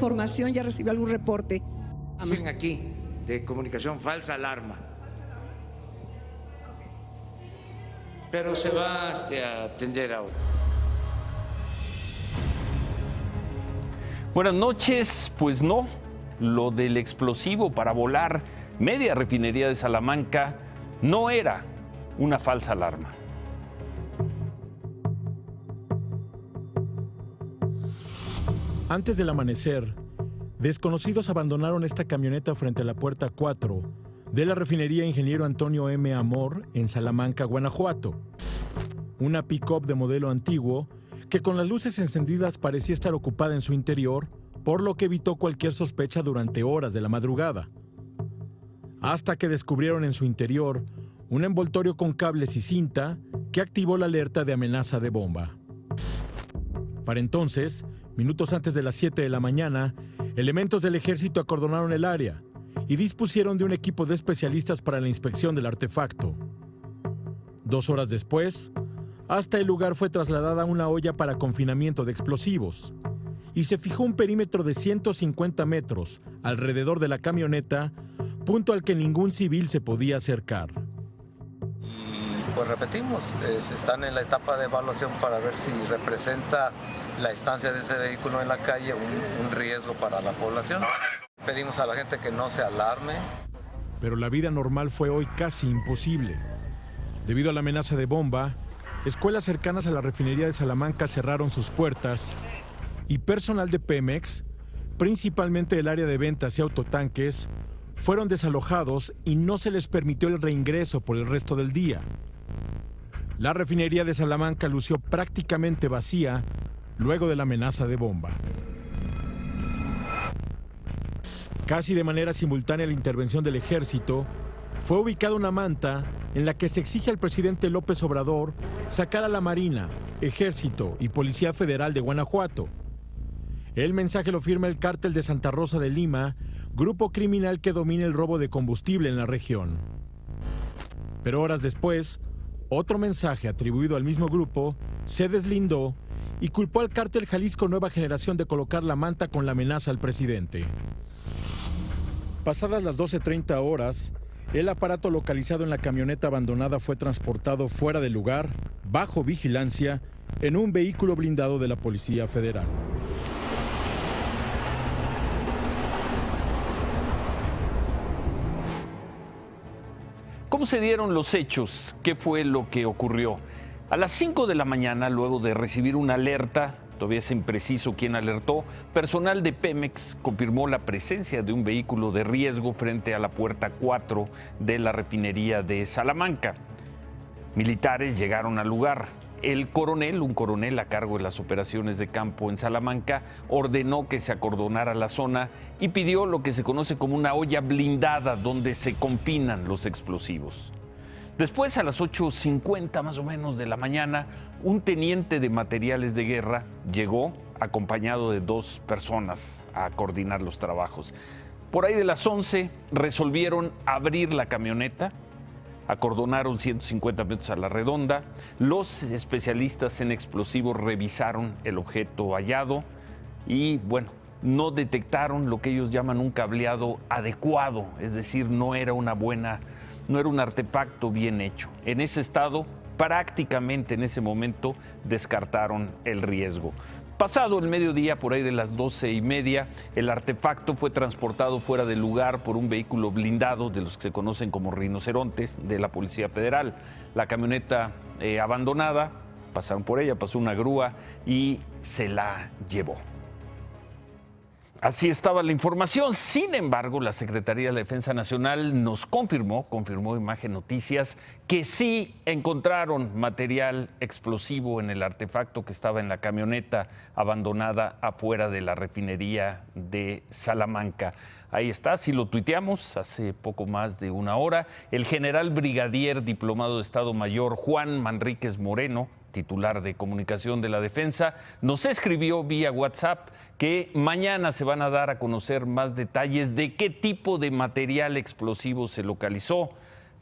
información, ya recibió algún reporte. Dicen aquí de comunicación falsa alarma. Pero se va a atender ahora. Buenas noches, pues no, lo del explosivo para volar media refinería de Salamanca no era una falsa alarma. Antes del amanecer, desconocidos abandonaron esta camioneta frente a la puerta 4 de la refinería Ingeniero Antonio M. Amor en Salamanca, Guanajuato. Una pick-up de modelo antiguo que con las luces encendidas parecía estar ocupada en su interior, por lo que evitó cualquier sospecha durante horas de la madrugada. Hasta que descubrieron en su interior un envoltorio con cables y cinta que activó la alerta de amenaza de bomba. Para entonces, minutos antes de las 7 de la mañana, elementos del ejército acordonaron el área y dispusieron de un equipo de especialistas para la inspección del artefacto. 2 horas después, hasta el lugar fue trasladada una olla para confinamiento de explosivos y se fijó un perímetro de 150 metros alrededor de la camioneta, punto al que ningún civil se podía acercar. Y pues repetimos, están en la etapa de evaluación para ver si representa la estancia de ese vehículo en la calle un riesgo para la población. Pedimos a la gente que no se alarme. Pero la vida normal fue hoy casi imposible. Debido a la amenaza de bomba, escuelas cercanas a la refinería de Salamanca cerraron sus puertas y personal de Pemex, principalmente del área de ventas y autotanques, fueron desalojados y no se les permitió el reingreso por el resto del día. La refinería de Salamanca lució prácticamente vacía luego de la amenaza de bomba. Casi de manera simultánea a la intervención del ejército, fue ubicada una manta en la que se exige al presidente López Obrador sacar a la Marina, Ejército y Policía Federal de Guanajuato. El mensaje lo firma el Cártel de Santa Rosa de Lima, grupo criminal que domina el robo de combustible en la región. Pero horas después, otro mensaje atribuido al mismo grupo se deslindó y culpó al Cártel Jalisco Nueva Generación de colocar la manta con la amenaza al presidente. Pasadas las 12:30 horas, el aparato localizado en la camioneta abandonada fue transportado fuera del lugar, bajo vigilancia, en un vehículo blindado de la Policía Federal. ¿Cómo se dieron los hechos? ¿Qué fue lo que ocurrió? A las 5 de la mañana, luego de recibir una alerta, todavía es impreciso quién alertó, personal de Pemex confirmó la presencia de un vehículo de riesgo frente a la puerta 4 de la refinería de Salamanca. Militares llegaron al lugar. El coronel, un coronel a cargo de las operaciones de campo en Salamanca, ordenó que se acordonara la zona y pidió lo que se conoce como una olla blindada donde se confinan los explosivos. Después, a las 8:50 más o menos de la mañana, un teniente de materiales de guerra llegó acompañado de 2 personas a coordinar los trabajos. Por ahí de las 11 resolvieron abrir la camioneta, acordonaron 150 metros a la redonda. Los especialistas en explosivos revisaron el objeto hallado y, bueno, no detectaron lo que ellos llaman un cableado adecuado, es decir, no era un artefacto bien hecho. En ese estado, prácticamente en ese momento, descartaron el riesgo. Pasado el mediodía, por ahí de las 12:30, el artefacto fue transportado fuera del lugar por un vehículo blindado de los que se conocen como rinocerontes de la Policía Federal. La camioneta abandonada, pasaron por ella, pasó una grúa y se la llevó. Así estaba la información. Sin embargo, la Secretaría de la Defensa Nacional nos confirmó Imagen Noticias, que sí encontraron material explosivo en el artefacto que estaba en la camioneta abandonada afuera de la refinería de Salamanca. Ahí está, sí lo tuiteamos hace poco más de una hora. El general brigadier diplomado de Estado Mayor Juan Manríquez Moreno, titular de Comunicación de la Defensa, nos escribió vía WhatsApp que mañana se van a dar a conocer más detalles de qué tipo de material explosivo se localizó,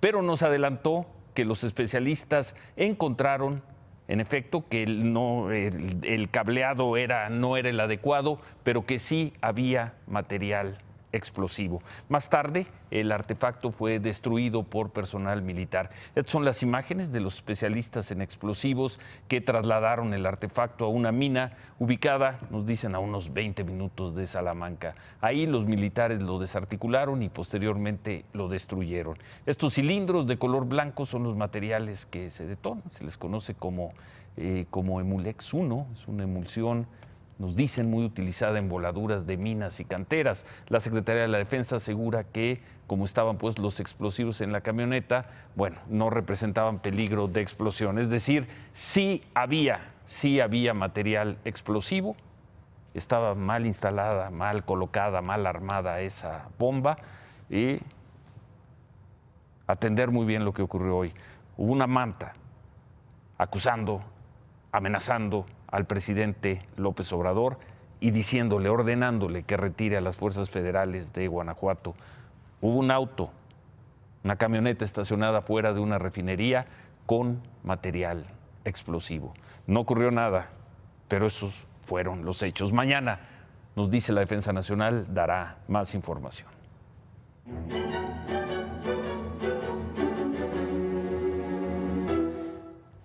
pero nos adelantó que los especialistas encontraron en efecto, que el cableado no era el adecuado, pero que sí había material explosivo. Más tarde, el artefacto fue destruido por personal militar. Estas son las imágenes de los especialistas en explosivos que trasladaron el artefacto a una mina ubicada, nos dicen, a unos 20 minutos de Salamanca. Ahí los militares lo desarticularon y posteriormente lo destruyeron. Estos cilindros de color blanco son los materiales que se detonan. Se les conoce como Emulex 1, es una emulsión, nos dicen, muy utilizada en voladuras de minas y canteras. La Secretaría de la Defensa asegura que, como estaban pues los explosivos en la camioneta, bueno, no representaban peligro de explosión. Es decir, sí había material explosivo, estaba mal instalada, mal colocada, mal armada esa bomba, y atender muy bien lo que ocurrió hoy. Hubo una manta acusando, amenazando al presidente López Obrador y diciéndole, ordenándole que retire a las fuerzas federales de Guanajuato. Hubo un auto, una camioneta estacionada fuera de una refinería con material explosivo. No ocurrió nada, pero esos fueron los hechos. Mañana, nos dice la Defensa Nacional, dará más información.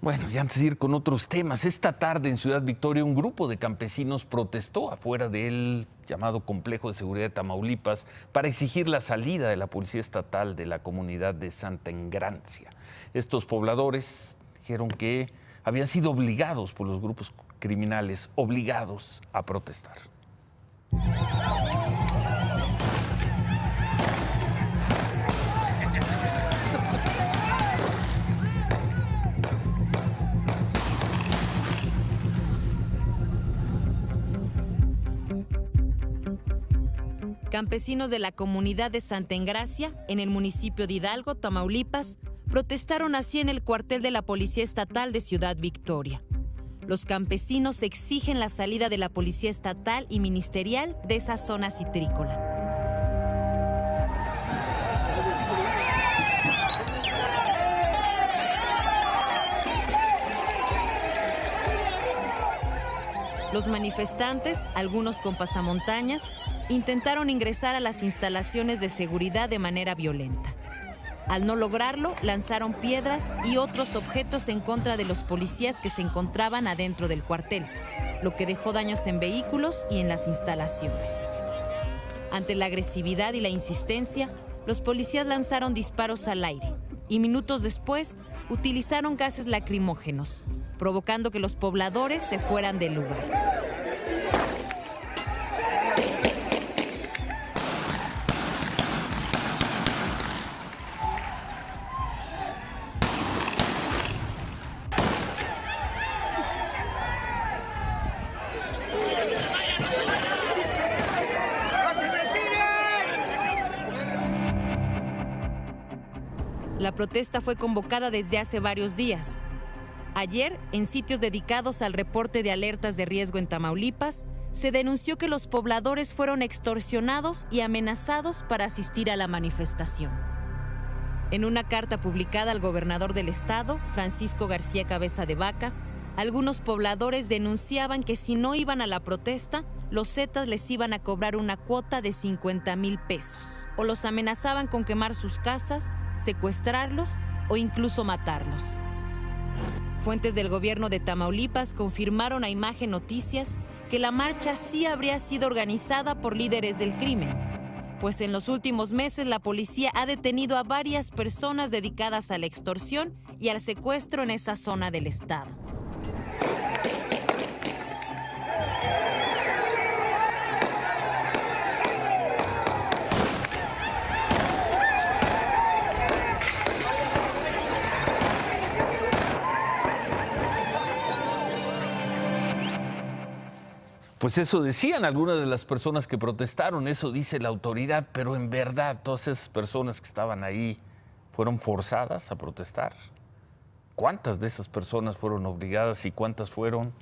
Bueno, y antes de ir con otros temas, esta tarde en Ciudad Victoria un grupo de campesinos protestó afuera del llamado Complejo de Seguridad de Tamaulipas para exigir la salida de la Policía Estatal de la comunidad de Santa Engracia. Estos pobladores dijeron que habían sido obligados por los grupos criminales, obligados a protestar. Campesinos de la comunidad de Santa Engracia, en el municipio de Hidalgo, Tamaulipas, protestaron así en el cuartel de la Policía Estatal de Ciudad Victoria. Los campesinos exigen la salida de la Policía Estatal y Ministerial de esa zona citrícola. Los manifestantes, algunos con pasamontañas, intentaron ingresar a las instalaciones de seguridad de manera violenta. Al no lograrlo, lanzaron piedras y otros objetos en contra de los policías que se encontraban adentro del cuartel, lo que dejó daños en vehículos y en las instalaciones. Ante la agresividad y la insistencia, los policías lanzaron disparos al aire y minutos después utilizaron gases lacrimógenos, provocando que los pobladores se fueran del lugar. La protesta fue convocada desde hace varios días. Ayer, en sitios dedicados al reporte de alertas de riesgo en Tamaulipas, se denunció que los pobladores fueron extorsionados y amenazados para asistir a la manifestación. En una carta publicada al gobernador del estado, Francisco García Cabeza de Vaca, algunos pobladores denunciaban que si no iban a la protesta, los zetas les iban a cobrar una cuota de 50,000 pesos o los amenazaban con quemar sus casas, secuestrarlos o incluso matarlos. Fuentes del gobierno de Tamaulipas confirmaron a Imagen Noticias que la marcha sí habría sido organizada por líderes del crimen, pues en los últimos meses la policía ha detenido a varias personas dedicadas a la extorsión y al secuestro en esa zona del estado. Pues eso decían algunas de las personas que protestaron, eso dice la autoridad, pero en verdad todas esas personas que estaban ahí fueron forzadas a protestar. ¿Cuántas de esas personas fueron obligadas y cuántas fueron?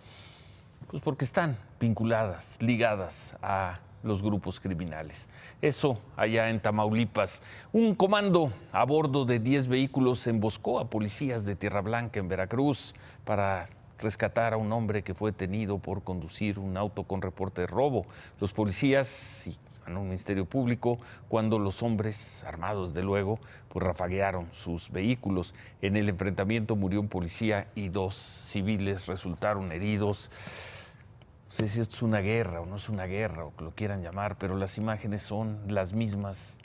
Pues porque están vinculadas, ligadas a los grupos criminales. Eso allá en Tamaulipas. Un comando a bordo de 10 vehículos emboscó a policías de Tierra Blanca en Veracruz para rescatar a un hombre que fue detenido por conducir un auto con reporte de robo. Los policías y a un ministerio público cuando los hombres, armados de luego, pues rafaguearon sus vehículos. En el enfrentamiento murió un policía y 2 civiles resultaron heridos. No sé si esto es una guerra o no es una guerra o que lo quieran llamar, pero las imágenes son las mismas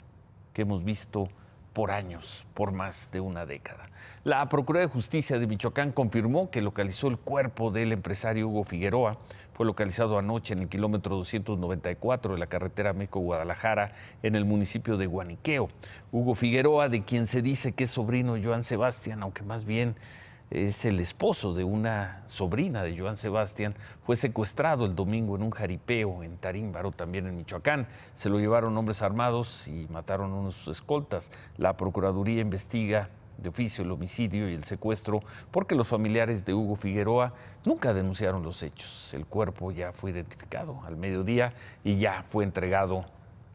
que hemos visto por años, por más de una década. La Procuraduría de Justicia de Michoacán confirmó que localizó el cuerpo del empresario Hugo Figueroa. Fue localizado anoche en el kilómetro 294 de la carretera México-Guadalajara, en el municipio de Guaniqueo. Hugo Figueroa, de quien se dice que es sobrino de Joan Sebastián, aunque más bien es el esposo de una sobrina de Joan Sebastián, fue secuestrado el domingo en un jaripeo en Tarímbaro, también en Michoacán. Se lo llevaron hombres armados y mataron a uno de sus escoltas. La Procuraduría investiga de oficio el homicidio y el secuestro porque los familiares de Hugo Figueroa nunca denunciaron los hechos. El cuerpo ya fue identificado al mediodía y ya fue entregado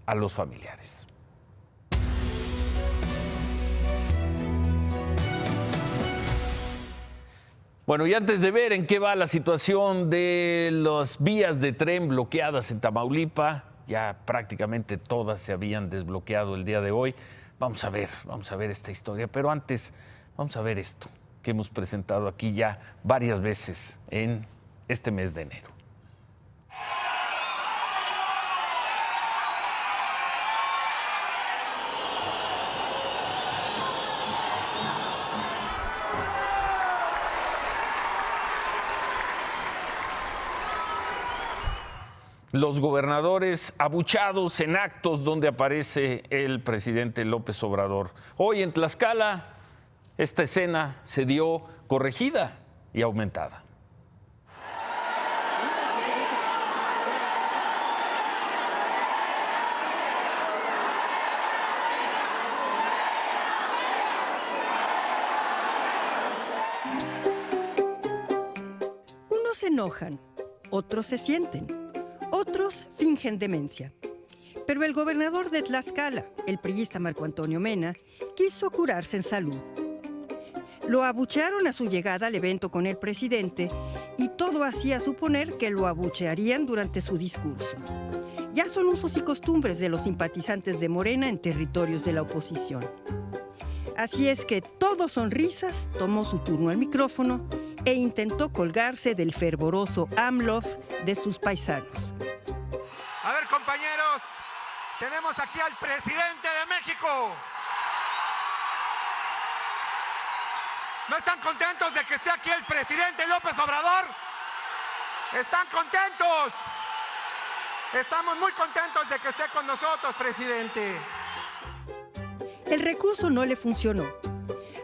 a los familiares. Bueno, y antes de ver en qué va la situación de las vías de tren bloqueadas en Tamaulipas, ya prácticamente todas se habían desbloqueado el día de hoy. Vamos a ver esta historia, pero antes vamos a ver esto que hemos presentado aquí ya varias veces en este mes de enero. Los gobernadores abuchados en actos donde aparece el presidente López Obrador. Hoy en Tlaxcala, esta escena se dio corregida y aumentada. Unos se enojan, otros se sienten. Otros fingen demencia. Pero el gobernador de Tlaxcala, el priista Marco Antonio Mena, quiso curarse en salud. Lo abuchearon a su llegada al evento con el presidente y todo hacía suponer que lo abuchearían durante su discurso. Ya son usos y costumbres de los simpatizantes de Morena en territorios de la oposición. Así es que, todo sonrisas, tomó su turno al micrófono e intentó colgarse del fervoroso AMLOF de sus paisanos. A ver, compañeros, tenemos aquí al presidente de México. ¿No están contentos de que esté aquí el presidente López Obrador? ¿Están contentos? Estamos muy contentos de que esté con nosotros, presidente. El recurso no le funcionó.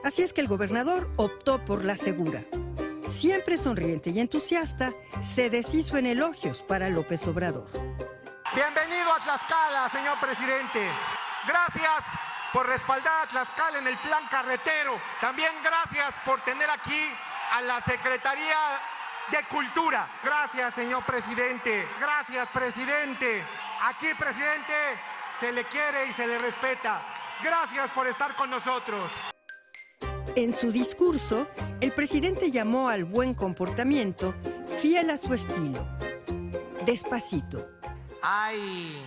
Así es que el gobernador optó por la segura. Siempre sonriente y entusiasta, se deshizo en elogios para López Obrador. Bienvenido a Tlaxcala, señor presidente. Gracias por respaldar a Tlaxcala en el plan carretero. También gracias por tener aquí a la Secretaría de Cultura. Gracias, señor presidente. Gracias, presidente. Aquí, presidente, se le quiere y se le respeta. Gracias por estar con nosotros. En su discurso, el presidente llamó al buen comportamiento fiel a su estilo. Despacito. Hay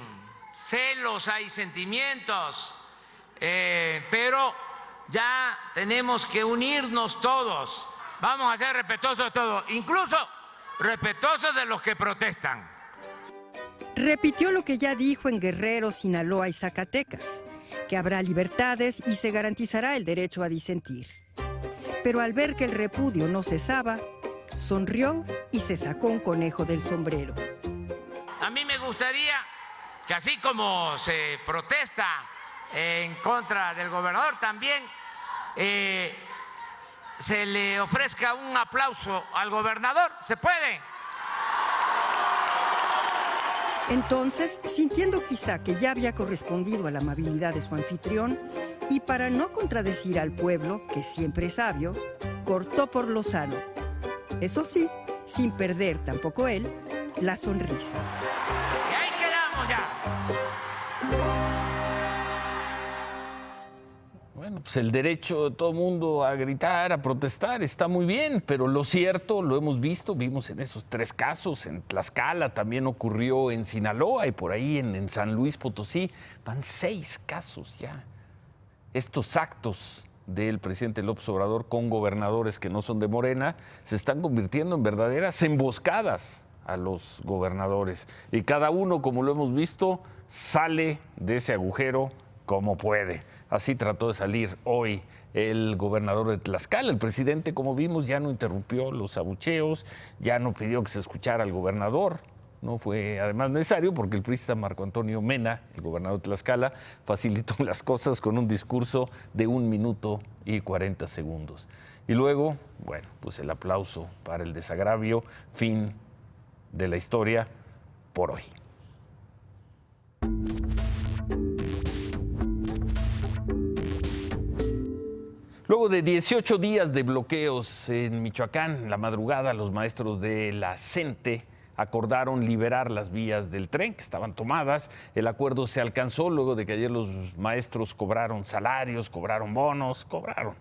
celos, hay sentimientos, pero ya tenemos que unirnos todos. Vamos a ser respetuosos de todo, incluso respetuosos de los que protestan. Repitió lo que ya dijo en Guerrero, Sinaloa y Zacatecas, que habrá libertades y se garantizará el derecho a disentir. Pero al ver que el repudio no cesaba, sonrió y se sacó un conejo del sombrero. A mí me gustaría que así como se protesta en contra del gobernador, también se le ofrezca un aplauso al gobernador. ¿Se puede? Entonces, sintiendo quizá que ya había correspondido a la amabilidad de su anfitrión, y para no contradecir al pueblo, que siempre es sabio, cortó por lo sano. Eso sí, sin perder tampoco él la sonrisa. Y ahí quedamos ya. Bueno, pues el derecho de todo el mundo a gritar, a protestar, está muy bien, pero lo cierto, lo hemos visto, vimos en esos 3 casos, en Tlaxcala, también ocurrió en Sinaloa y por ahí en San Luis Potosí, van 6 casos ya. Estos actos del presidente López Obrador con gobernadores que no son de Morena se están convirtiendo en verdaderas emboscadas a los gobernadores. Y cada uno, como lo hemos visto, sale de ese agujero como puede. Así trató de salir hoy el gobernador de Tlaxcala. El presidente, como vimos, ya no interrumpió los abucheos, ya no pidió que se escuchara al gobernador. No fue además necesario porque el priista Marco Antonio Mena, el gobernador de Tlaxcala, facilitó las cosas con un discurso de 1 minuto y 40 segundos. Y luego, bueno, pues el aplauso para el desagravio, fin de la historia por hoy. Luego de 18 días de bloqueos en Michoacán, en la madrugada, los maestros de la CENTE acordaron liberar las vías del tren que estaban tomadas. El acuerdo se alcanzó luego de que ayer los maestros cobraron salarios, cobraron bonos, cobraron.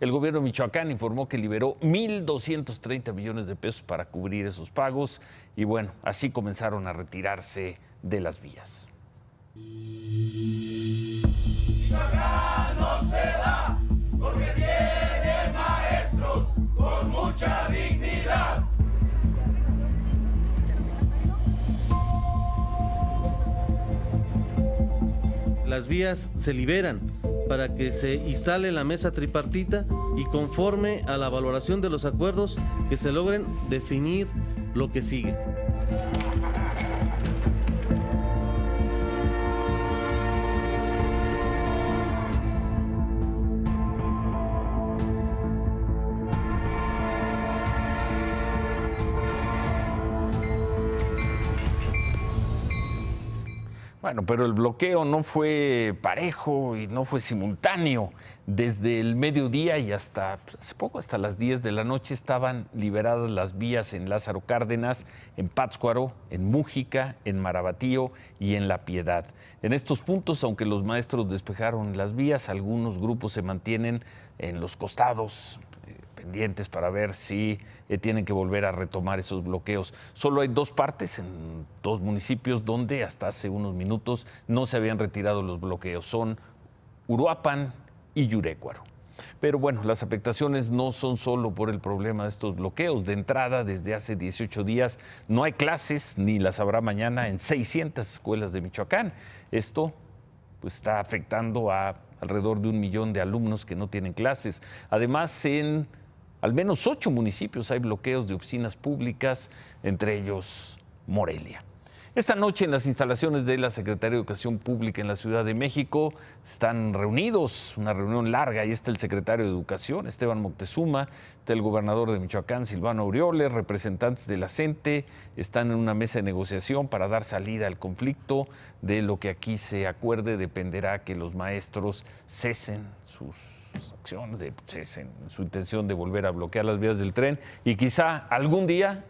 El gobierno de Michoacán informó que liberó 1.230 millones de pesos para cubrir esos pagos y bueno, así comenzaron a retirarse de las vías. Michoacán no se da porque tiene maestros con mucha dignidad. Las vías se liberan para que se instale la mesa tripartita y conforme a la valoración de los acuerdos que se logren definir lo que sigue. Bueno, pero el bloqueo no fue parejo y no fue simultáneo. Desde el mediodía y hasta hace poco, hasta las 10 de la noche, estaban liberadas las vías en Lázaro Cárdenas, en Pátzcuaro, en Mújica, en Marabatío y en La Piedad. En estos puntos, aunque los maestros despejaron las vías, algunos grupos se mantienen en los costados, pendientes para ver si tienen que volver a retomar esos bloqueos. Solo hay 2 partes en 2 municipios donde hasta hace unos minutos no se habían retirado los bloqueos. Son Uruapan y Yurécuaro. Pero bueno, las afectaciones no son solo por el problema de estos bloqueos. De entrada, desde hace 18 días no hay clases, ni las habrá mañana, en 600 escuelas de Michoacán. Esto pues está afectando a alrededor de 1 millón de alumnos que no tienen clases. Además, en al menos 8 municipios hay bloqueos de oficinas públicas, entre ellos Morelia. Esta noche en las instalaciones de la Secretaría de Educación Pública en la Ciudad de México están reunidos, una reunión larga. Ahí está el secretario de Educación, Esteban Moctezuma, está el gobernador de Michoacán, Silvano Aureoles, representantes de la CENTE, están en una mesa de negociación para dar salida al conflicto. De lo que aquí se acuerde dependerá que los maestros cesen sus acciones, cesen su intención de volver a bloquear las vías del tren y quizá algún día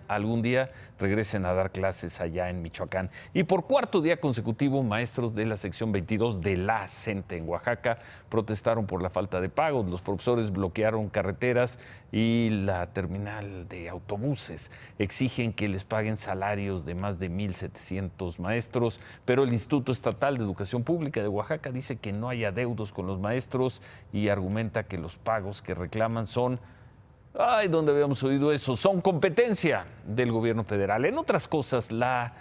regresen a dar clases allá en Michoacán. Y por 4º día consecutivo, maestros de la sección 22 de la CENTE en Oaxaca protestaron por la falta de pagos. Los profesores bloquearon carreteras y la terminal de autobuses. Exigen que les paguen salarios de más de 1,700 maestros, pero el Instituto Estatal de Educación Pública de Oaxaca dice que no hay adeudos con los maestros y argumenta que los pagos que reclaman son, ¿dónde habíamos oído eso? Son competencia del gobierno federal. En otras cosas, la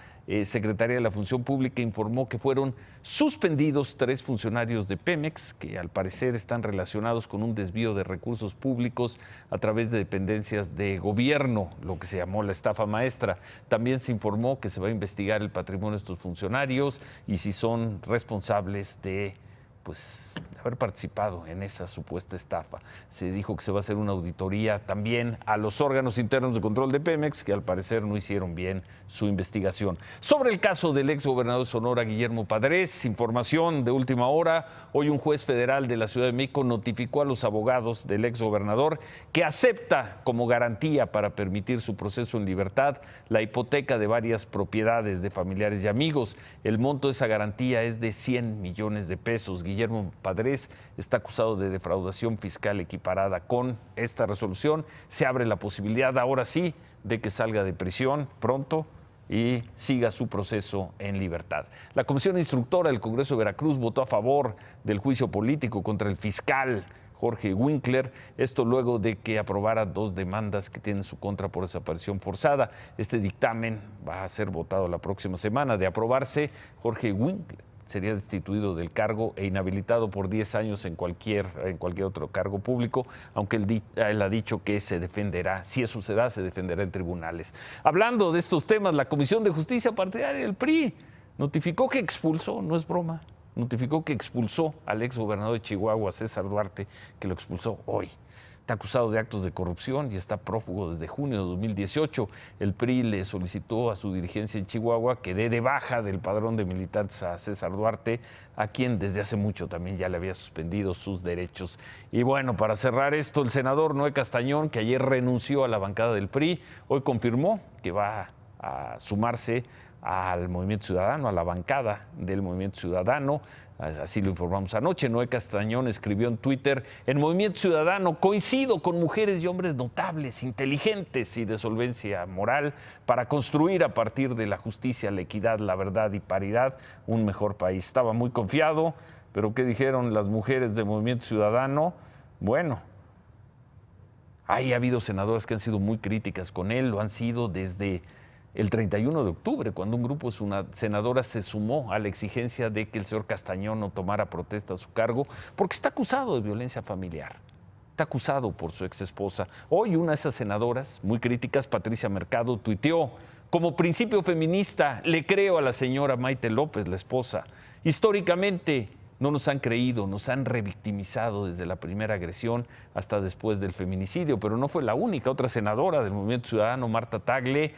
Secretaría de la Función Pública informó que fueron suspendidos 3 funcionarios de Pemex que al parecer están relacionados con un desvío de recursos públicos a través de dependencias de gobierno, lo que se llamó la estafa maestra. También se informó que se va a investigar el patrimonio de estos funcionarios y si son responsables de haber participado en esa supuesta estafa. Se dijo que se va a hacer una auditoría también a los órganos internos de control de Pemex, que al parecer no hicieron bien su investigación. Sobre el caso del exgobernador de Sonora, Guillermo Padres, información de última hora. Hoy un juez federal de la Ciudad de México notificó a los abogados del exgobernador que acepta como garantía para permitir su proceso en libertad la hipoteca de varias propiedades de familiares y amigos. El monto de esa garantía es de 100 millones de pesos. Guillermo Padres está acusado de defraudación fiscal equiparada. Con esta resolución se abre la posibilidad, ahora sí, de que salga de prisión pronto y siga su proceso en libertad. La Comisión Instructora del Congreso de Veracruz votó a favor del juicio político contra el fiscal Jorge Winkler, esto luego de que aprobara 2 demandas que tienen su contra por desaparición forzada. Este dictamen va a ser votado la próxima semana. De aprobarse, Jorge Winkler sería destituido del cargo e inhabilitado por 10 años en cualquier otro cargo público, aunque él ha dicho que se defenderá, si eso se da, se defenderá en tribunales. Hablando de estos temas, la Comisión de Justicia Partidaria del PRI notificó que expulsó, no es broma, notificó que expulsó al exgobernador de Chihuahua, César Duarte, que lo expulsó hoy. Está acusado de actos de corrupción y está prófugo desde junio de 2018. El PRI le solicitó a su dirigencia en Chihuahua que dé de baja del padrón de militantes a César Duarte, a quien desde hace mucho también ya le había suspendido sus derechos. Y bueno, para cerrar esto, el senador Noé Castañón, que ayer renunció a la bancada del PRI, hoy confirmó que va a sumarse al Movimiento Ciudadano, a la bancada del Movimiento Ciudadano. Así lo informamos anoche. Noé Castañón escribió en Twitter: en Movimiento Ciudadano coincido con mujeres y hombres notables, inteligentes y de solvencia moral para construir a partir de la justicia, la equidad, la verdad y paridad un mejor país. Estaba muy confiado, pero ¿qué dijeron las mujeres de Movimiento Ciudadano? Bueno, ha habido senadoras que han sido muy críticas con él, lo han sido desde el 31 de octubre, cuando un grupo de senadoras se sumó a la exigencia de que el señor Castañón no tomara protesta a su cargo, porque está acusado de violencia familiar. Está acusado por su exesposa. Hoy una de esas senadoras, muy críticas, Patricia Mercado, tuiteó: como principio feminista, le creo a la señora Maite López, la esposa. Históricamente no nos han creído, nos han revictimizado desde la primera agresión hasta después del feminicidio, pero no fue la única. Otra senadora del Movimiento Ciudadano, Marta Tagle,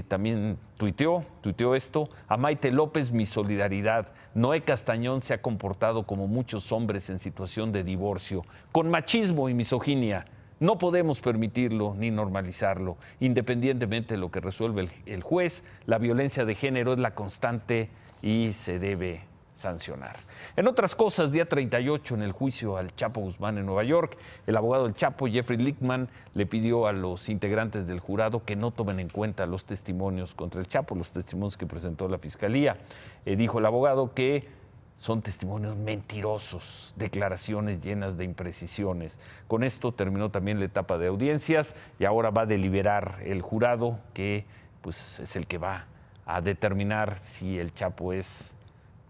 también tuiteó esto: a Maite López mi solidaridad. Noé Castañón se ha comportado como muchos hombres en situación de divorcio, con machismo y misoginia. No podemos permitirlo ni normalizarlo. Independientemente de lo que resuelve el juez, la violencia de género es la constante y se debe sancionar. En otras cosas, día 38 en el juicio al Chapo Guzmán en Nueva York, el abogado del Chapo, Jeffrey Lichtman, le pidió a los integrantes del jurado que no tomen en cuenta los testimonios contra el Chapo, los testimonios que presentó la Fiscalía. Dijo el abogado que son testimonios mentirosos, declaraciones llenas de imprecisiones. Con esto terminó también la etapa de audiencias y ahora va a deliberar el jurado, que pues es el que va a determinar si el Chapo es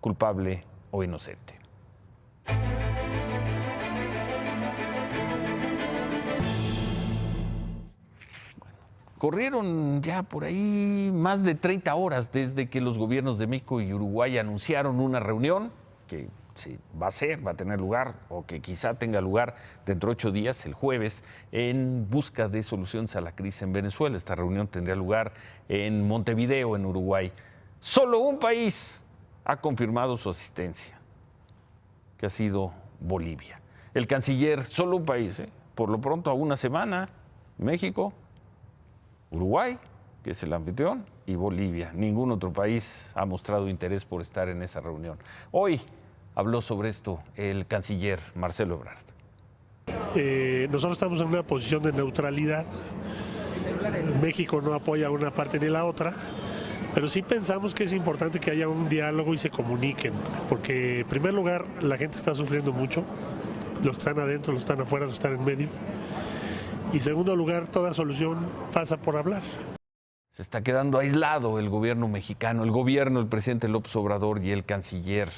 culpable o inocente. Corrieron ya por ahí más de 30 horas desde que los gobiernos de México y Uruguay anunciaron una reunión que va a tener lugar, o que quizá tenga lugar dentro de 8 días, el jueves, en busca de soluciones a la crisis en Venezuela. Esta reunión tendría lugar en Montevideo, en Uruguay. Solo un país ha confirmado su asistencia, que ha sido Bolivia. El canciller, solo un país, por lo pronto a una semana, México, Uruguay, que es el anfitrión, y Bolivia. Ningún otro país ha mostrado interés por estar en esa reunión. Hoy habló sobre esto el canciller Marcelo Ebrard. Nosotros estamos en una posición de neutralidad. México no apoya una parte ni la otra. Pero sí pensamos que es importante que haya un diálogo y se comuniquen, porque en primer lugar la gente está sufriendo mucho, los que están adentro, los que están afuera, los que están en medio, y en segundo lugar toda solución pasa por hablar. Se está quedando aislado el gobierno mexicano, el presidente López Obrador y el canciller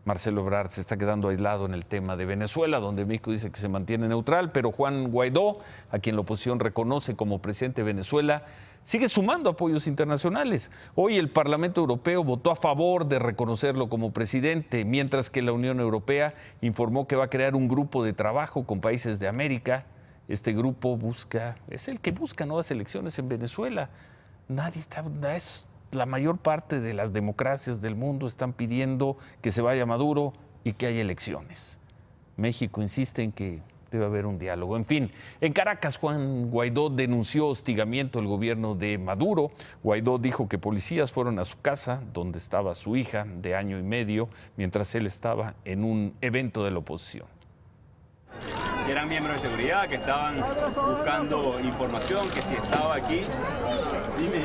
Marcelo Ebrard se está quedando aislado en el tema de Venezuela, donde México dice que se mantiene neutral, pero Juan Guaidó, a quien la oposición reconoce como presidente de Venezuela, sigue sumando apoyos internacionales. Hoy el Parlamento Europeo votó a favor de reconocerlo como presidente, mientras que la Unión Europea informó que va a crear un grupo de trabajo con países de América. Este grupo es el que busca nuevas elecciones en Venezuela. La mayor parte de las democracias del mundo están pidiendo que se vaya Maduro y que haya elecciones. México insiste en que Debe haber un diálogo. En fin, en Caracas, Juan Guaidó denunció hostigamiento del gobierno de Maduro. Guaidó dijo que policías fueron a su casa, donde estaba su hija de año y medio, mientras él estaba en un evento de la oposición. Eran miembros de seguridad que estaban buscando información, que si estaba aquí. Dime.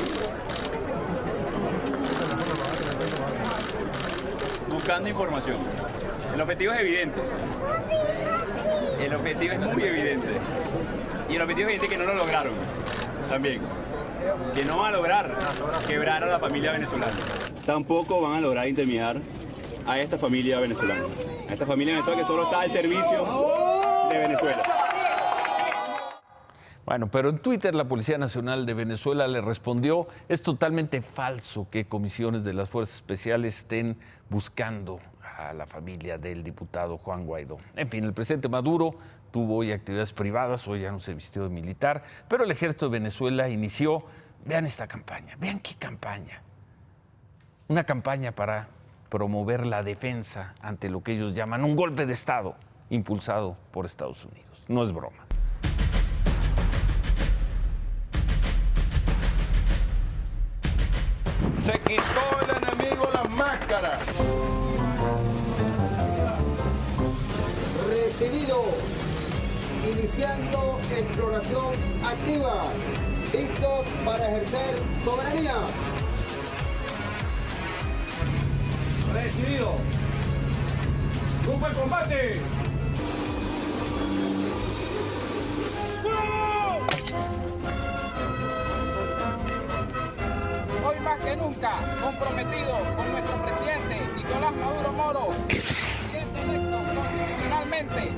Buscando información. El objetivo es evidente. El objetivo es muy evidente. Y el objetivo es evidente que no lo lograron también. Que no van a lograr quebrar a la familia venezolana. Tampoco van a lograr intimidar a esta familia venezolana. A esta familia venezolana que solo está al servicio de Venezuela. Bueno, pero en Twitter la Policía Nacional de Venezuela le respondió: es totalmente falso que comisiones de las Fuerzas Especiales estén buscando a la familia del diputado Juan Guaidó. En fin, el presidente Maduro tuvo hoy actividades privadas, hoy ya no se vistió de militar, pero el ejército de Venezuela inició, vean esta campaña, vean qué campaña, una campaña para promover la defensa ante lo que ellos llaman un golpe de Estado impulsado por Estados Unidos. No es broma. Se quitó el enemigo las máscaras. Recibido. Iniciando exploración activa. Listos para ejercer soberanía. Recibido. Grupo de combate. Hoy más que nunca, comprometido con nuestro presidente Nicolás Maduro Moro, presidente electo constitucionalmente,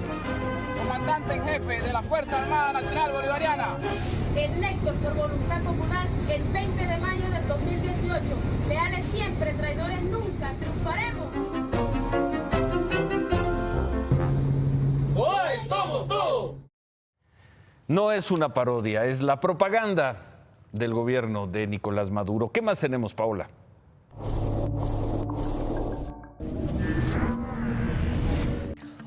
comandante en jefe de la Fuerza Armada Nacional Bolivariana. Electos por voluntad popular el 20 de mayo del 2018. Leales siempre, traidores nunca, triunfaremos. ¡Hoy somos todos! No es una parodia, es la propaganda del gobierno de Nicolás Maduro. ¿Qué más tenemos, Paola?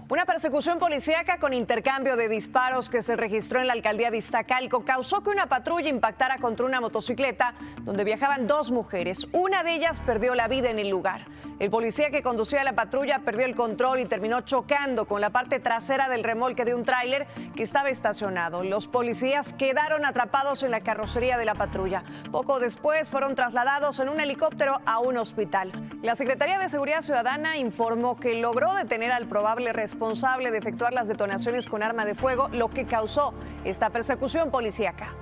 Una persecución policíaca con intercambio de disparos que se registró en la alcaldía de Iztacalco causó que una patrulla impactara contra una motocicleta donde viajaban dos mujeres. Una de ellas perdió la vida en el lugar. El policía que conducía la patrulla perdió el control y terminó chocando con la parte trasera del remolque de un tráiler que estaba estacionado. Los policías quedaron atrapados en la carrocería de la patrulla. Poco después fueron trasladados en un helicóptero a un hospital. La Secretaría de Seguridad Ciudadana informó que logró detener al probable responsable de efectuar las detonaciones con arma de fuego, lo que causó esta persecución policíaca.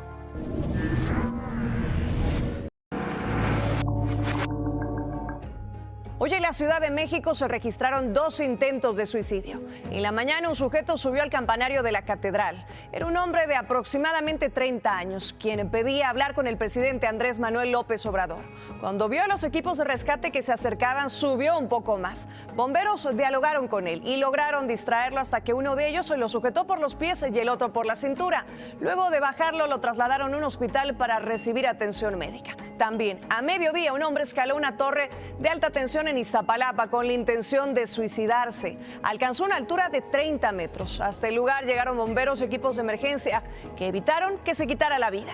Hoy en la Ciudad de México se registraron 2 intentos de suicidio. En la mañana un sujeto subió al campanario de la catedral. Era un hombre de aproximadamente 30 años, quien pedía hablar con el presidente Andrés Manuel López Obrador. Cuando vio a los equipos de rescate que se acercaban, subió un poco más. Bomberos dialogaron con él y lograron distraerlo hasta que uno de ellos se lo sujetó por los pies y el otro por la cintura. Luego de bajarlo, lo trasladaron a un hospital para recibir atención médica. También, a mediodía, un hombre escaló una torre de alta tensión en Iztapalapa con la intención de suicidarse. Alcanzó una altura de 30 metros. Hasta el lugar llegaron bomberos y equipos de emergencia que evitaron que se quitara la vida.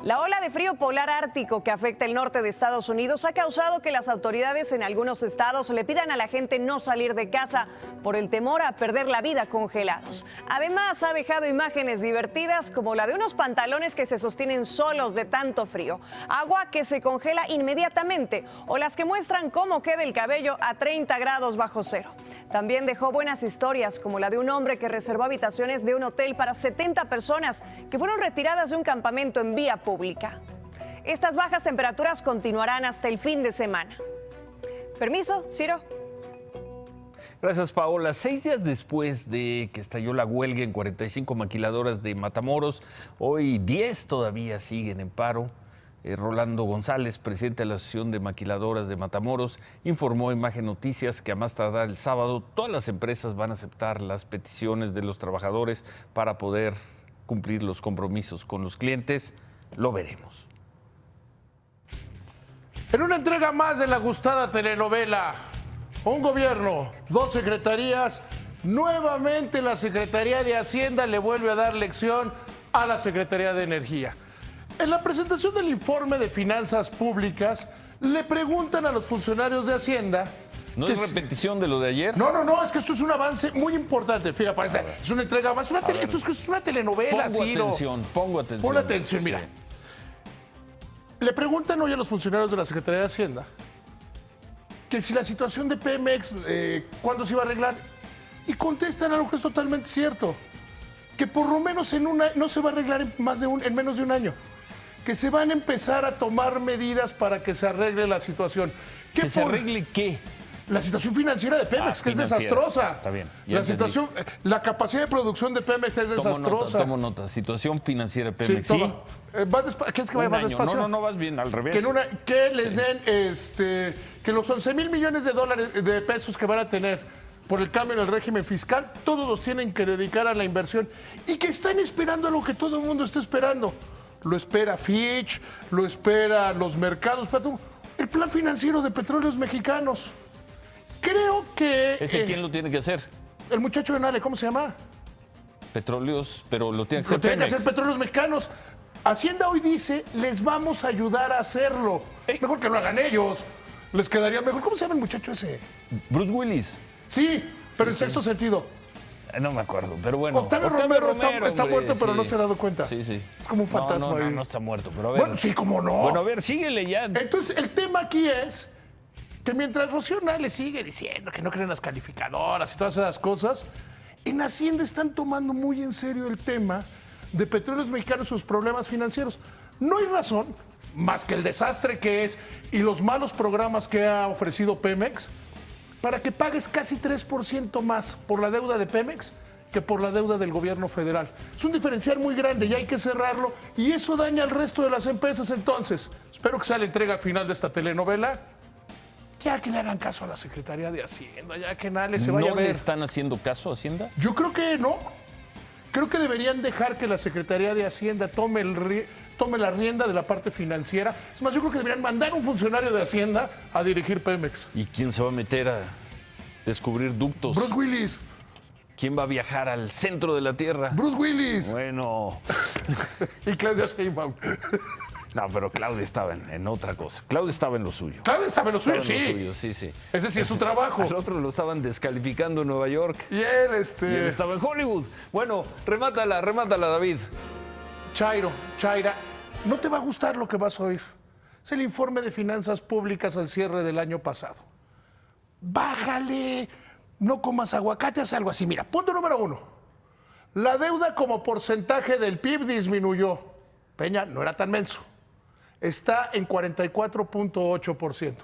La ola de frío polar ártico que afecta el norte de Estados Unidos ha causado que las autoridades en algunos estados le pidan a la gente no salir de casa por el temor a perder la vida congelados. Además, ha dejado imágenes divertidas como la de unos pantalones que se sostienen solos de tanto frío, agua que se congela inmediatamente o las que muestran cómo queda el cabello a 30 grados bajo cero. También dejó buenas historias como la de un hombre que reservó habitaciones de un hotel para 70 personas que fueron retiradas de un campamento en vía pública. Estas bajas temperaturas continuarán hasta el fin de semana. Permiso, Ciro. Gracias, Paola. 6 días después de que estalló la huelga en 45 maquiladoras de Matamoros, hoy 10 todavía siguen en paro. Rolando González, presidente de la Asociación de Maquiladoras de Matamoros, informó a Imagen Noticias que a más tardar el sábado todas las empresas van a aceptar las peticiones de los trabajadores para poder cumplir los compromisos con los clientes. Lo veremos. En una entrega más de la gustada telenovela, un gobierno, 2 secretarías, nuevamente la Secretaría de Hacienda le vuelve a dar lección a la Secretaría de Energía. En la presentación del informe de finanzas públicas, le preguntan a los funcionarios de Hacienda... ¿No es repetición de lo de ayer? No, es que esto es un avance muy importante. Fíjate, es una entrega más. Esto es una telenovela, Ciro. Pongo atención. Pon atención, mira. Le preguntan hoy a los funcionarios de la Secretaría de Hacienda que si la situación de Pemex, ¿cuándo se iba a arreglar? Y contestan algo que es totalmente cierto. Que por lo menos no se va a arreglar en menos de un año. Que se van a empezar a tomar medidas para que se arregle la situación. ¿Que se arregle qué? La situación financiera de Pemex, que es desastrosa. Está bien. La capacidad de producción de Pemex es desastrosa. Tomo nota. Situación financiera de Pemex. Sí. ¿Quieres que vaya más despacio? No, vas bien, al revés. Que les den que los 11,000 millones de pesos que van a tener por el cambio en el régimen fiscal, todos los tienen que dedicar a la inversión y que están esperando lo que todo el mundo está esperando. Lo espera Fitch, lo espera los mercados, el plan financiero de Petróleos Mexicanos. Creo que... ¿Ese quién lo tiene que hacer? El muchacho de Nale, ¿cómo se llama? Petróleos, pero lo tiene que hacer Pemex. Lo tiene que hacer Petróleos Mexicanos. Hacienda hoy dice, les vamos a ayudar a hacerlo. Mejor que lo hagan ellos. Les quedaría mejor. ¿Cómo se llama el muchacho ese? Bruce Willis. Sí, pero en sexto sentido. No me acuerdo, pero bueno. Octavio Romero está muerto, pero no se ha dado cuenta. Sí. Es como un fantasma ahí. No está muerto, pero a ver. Bueno, sí, cómo no. Bueno, a ver, síguele ya. Entonces, el tema aquí es que mientras Rocío Nale sigue diciendo que no creen las calificadoras y todas esas cosas, en Hacienda están tomando muy en serio el tema de Petróleos Mexicanos y sus problemas financieros. No hay razón, más que el desastre que es y los malos programas que ha ofrecido Pemex, para que pagues casi 3% más por la deuda de Pemex que por la deuda del gobierno federal. Es un diferencial muy grande y hay que cerrarlo y eso daña al resto de las empresas. Entonces, espero que sea la entrega final de esta telenovela. Ya que le hagan caso a la Secretaría de Hacienda, ya que Nale se vaya a ver. ¿No le están haciendo caso a Hacienda? Yo creo que no. Creo que deberían dejar que la Secretaría de Hacienda tome la rienda de la parte financiera. Es más, yo creo que deberían mandar un funcionario de Hacienda a dirigir Pemex. ¿Y quién se va a meter a descubrir ductos? Bruce Willis. ¿Quién va a viajar al centro de la Tierra? Bruce Willis. Bueno. Y Claudia Sheinbaum. No, pero Claudia estaba en otra cosa. Claudia estaba en lo suyo. Claudia estaba en lo suyo, sí. Ese sí es su trabajo. Al otro lo estaban descalificando en Nueva York. Y él, Y él estaba en Hollywood. Bueno, remátala, David. Chaira, no te va a gustar lo que vas a oír. Es el informe de finanzas públicas al cierre del año pasado. Bájale, no comas aguacate, haz algo así. Mira, punto número 1. La deuda como porcentaje del PIB disminuyó. Peña no era tan menso. Está en 44.8%.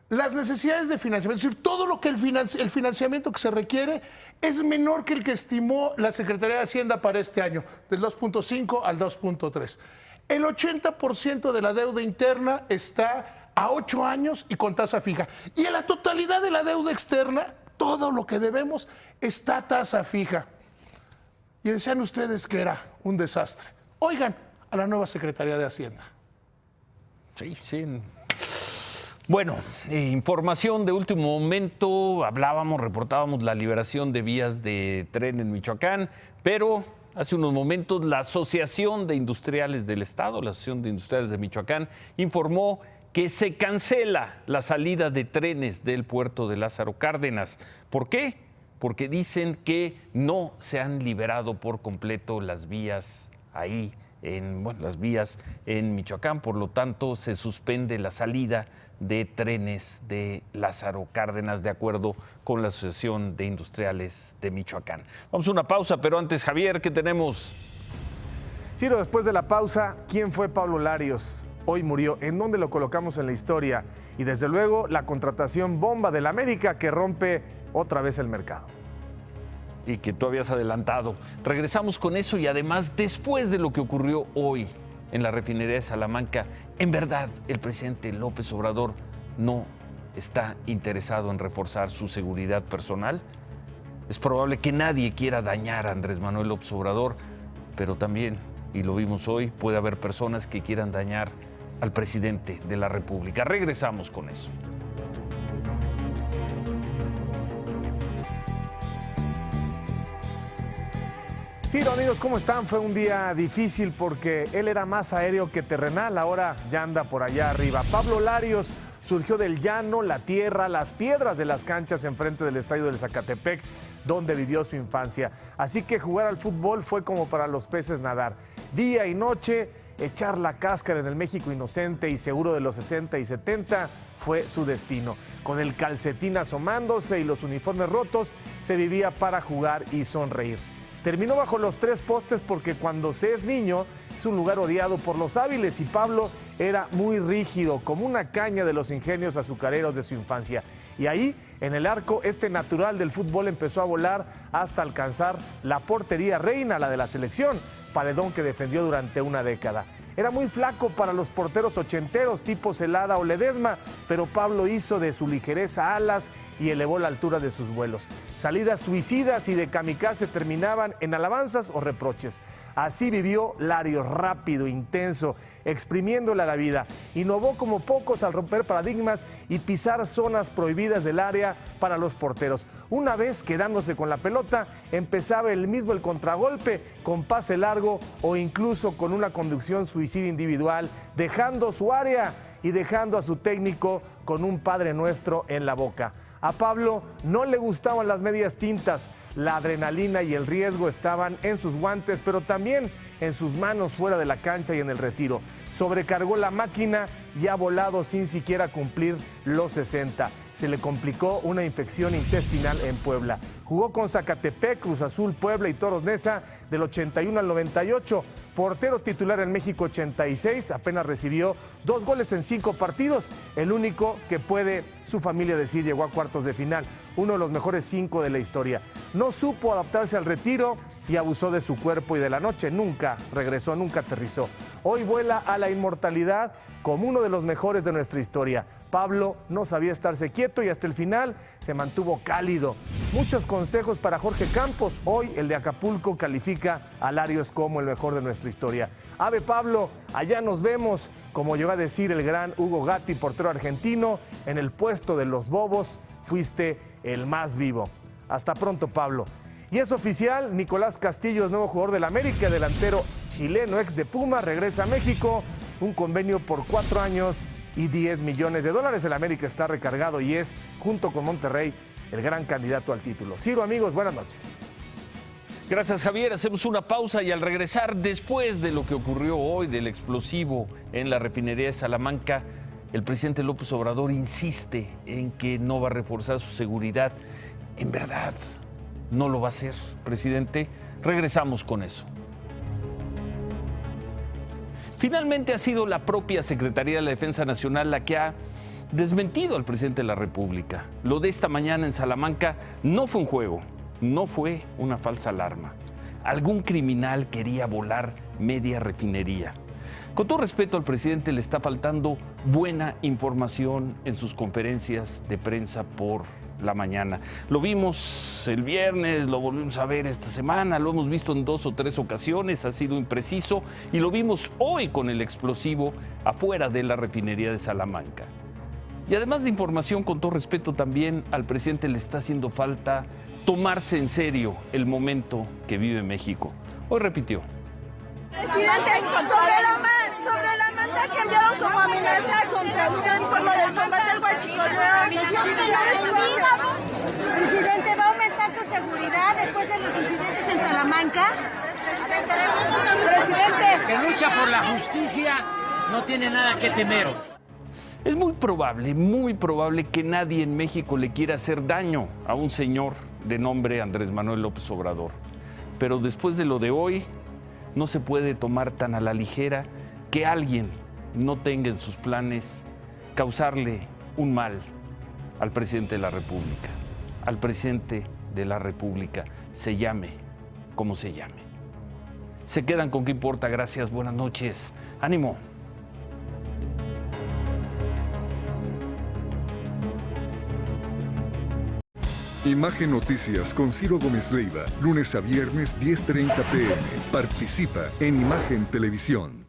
Las necesidades de financiamiento, es decir, todo lo que el financiamiento que se requiere es menor que el que estimó la Secretaría de Hacienda para este año, del 2.5 al 2.3. El 80% de la deuda interna está a 8 años y con tasa fija. Y en la totalidad de la deuda externa, todo lo que debemos está a tasa fija. Y decían ustedes que era un desastre. Oigan a la nueva Secretaría de Hacienda. Sí. Bueno, información de último momento. Reportábamos la liberación de vías de tren en Michoacán, pero hace unos momentos la Asociación de Industriales del Estado, la Asociación de Industriales de Michoacán, informó que se cancela la salida de trenes del puerto de Lázaro Cárdenas. ¿Por qué? Porque dicen que no se han liberado por completo las vías ahí, las vías en Michoacán, por lo tanto se suspende la salida de trenes de Lázaro Cárdenas, de acuerdo con la Asociación de Industriales de Michoacán. Vamos a una pausa, pero antes, Javier, ¿qué tenemos? Ciro, después de la pausa, ¿quién fue Pablo Larios? Hoy murió. ¿En dónde lo colocamos en la historia? Y desde luego, la contratación bomba del América que rompe otra vez el mercado. Y que tú habías adelantado. Regresamos con eso y además, después de lo que ocurrió hoy en la refinería de Salamanca, en verdad el presidente López Obrador no está interesado en reforzar su seguridad personal. Es probable que nadie quiera dañar a Andrés Manuel López Obrador, pero también, y lo vimos hoy, puede haber personas que quieran dañar al presidente de la República. Regresamos con eso. Sí, amigos, ¿cómo están? Fue un día difícil porque él era más aéreo que terrenal, ahora ya anda por allá arriba. Pablo Larios surgió del llano, la tierra, las piedras de las canchas enfrente del estadio del Zacatepec, donde vivió su infancia. Así que jugar al fútbol fue como para los peces nadar. Día y noche, echar la cáscara en el México inocente y seguro de los 60 y 70 fue su destino. Con el calcetín asomándose y los uniformes rotos, se vivía para jugar y sonreír. Terminó bajo los 3 postes porque cuando se es niño es un lugar odiado por los hábiles y Pablo era muy rígido, como una caña de los ingenios azucareros de su infancia. Y ahí, en el arco, este natural del fútbol empezó a volar hasta alcanzar la portería reina, la de la selección, paredón que defendió durante una década. Era muy flaco para los porteros ochenteros tipo Celada o Ledesma, pero Pablo hizo de su ligereza alas y elevó la altura de sus vuelos. Salidas suicidas y de kamikaze terminaban en alabanzas o reproches. Así vivió Larios, rápido, intenso, exprimiéndole a la vida. Innovó como pocos al romper paradigmas y pisar zonas prohibidas del área para los porteros. Una vez quedándose con la pelota, empezaba él mismo el contragolpe con pase largo o incluso con una conducción suicida individual, dejando su área y dejando a su técnico con un Padre Nuestro en la boca. A Pablo no le gustaban las medias tintas, la adrenalina y el riesgo estaban en sus guantes, pero también en sus manos fuera de la cancha y en el retiro. Sobrecargó la máquina y ha volado sin siquiera cumplir los 60. Se le complicó una infección intestinal en Puebla. Jugó con Zacatepec, Cruz Azul, Puebla y Toros Neza del 81 al 98. Portero titular en México 86, apenas recibió 2 goles en 5 partidos. El único que puede su familia decir llegó a cuartos de final. Uno de los mejores 5 de la historia. No supo adaptarse al retiro y abusó de su cuerpo y de la noche. Nunca regresó, nunca aterrizó. Hoy vuela a la inmortalidad como uno de los mejores de nuestra historia. Pablo no sabía estarse quieto y hasta el final se mantuvo cálido. Muchos consejos para Jorge Campos. Hoy el de Acapulco califica a Larios como el mejor de nuestra historia. Ave Pablo, allá nos vemos. Como llegó a decir el gran Hugo Gatti, portero argentino, en el puesto de los bobos fuiste el más vivo. Hasta pronto, Pablo. Y es oficial, Nicolás Castillo es nuevo jugador del América, delantero chileno, ex de Puma, regresa a México, un convenio por 4 años y $10 millones. El América está recargado y es, junto con Monterrey, el gran candidato al título. Ciro, amigos, buenas noches. Gracias, Javier. Hacemos una pausa y al regresar, después de lo que ocurrió hoy, del explosivo en la refinería de Salamanca, el presidente López Obrador insiste en que no va a reforzar su seguridad. En verdad, no lo va a hacer, presidente. Regresamos con eso. Finalmente ha sido la propia Secretaría de la Defensa Nacional la que ha desmentido al presidente de la República. Lo de esta mañana en Salamanca no fue un juego, no fue una falsa alarma. Algún criminal quería volar media refinería. Con todo respeto al presidente, le está faltando buena información en sus conferencias de prensa por la mañana. Lo vimos el viernes, lo volvimos a ver esta semana, lo hemos visto en 2 o 3 ocasiones, ha sido impreciso y lo vimos hoy con el explosivo afuera de la refinería de Salamanca. Y además de información, con todo respeto también al presidente le está haciendo falta tomarse en serio el momento que vive México. Hoy repitió. Presidente, sobre la manda que enviaron como amenaza contra usted por lo del combate al huachicoleo. Presidente, ¿va a aumentar su seguridad después de los incidentes en Salamanca? Presidente. Que lucha por la justicia no tiene nada que temer. Es muy probable que nadie en México le quiera hacer daño a un señor de nombre Andrés Manuel López Obrador. Pero después de lo de hoy, no se puede tomar tan a la ligera que alguien no tenga en sus planes causarle un mal al presidente de la República. al presidente de la República, se llame como se llame. Se quedan con ¿Qué importa? Gracias, buenas noches. ¡Ánimo! Imagen Noticias con Ciro Gómez Leiva, lunes a viernes 10:30 p.m. Participa en Imagen Televisión.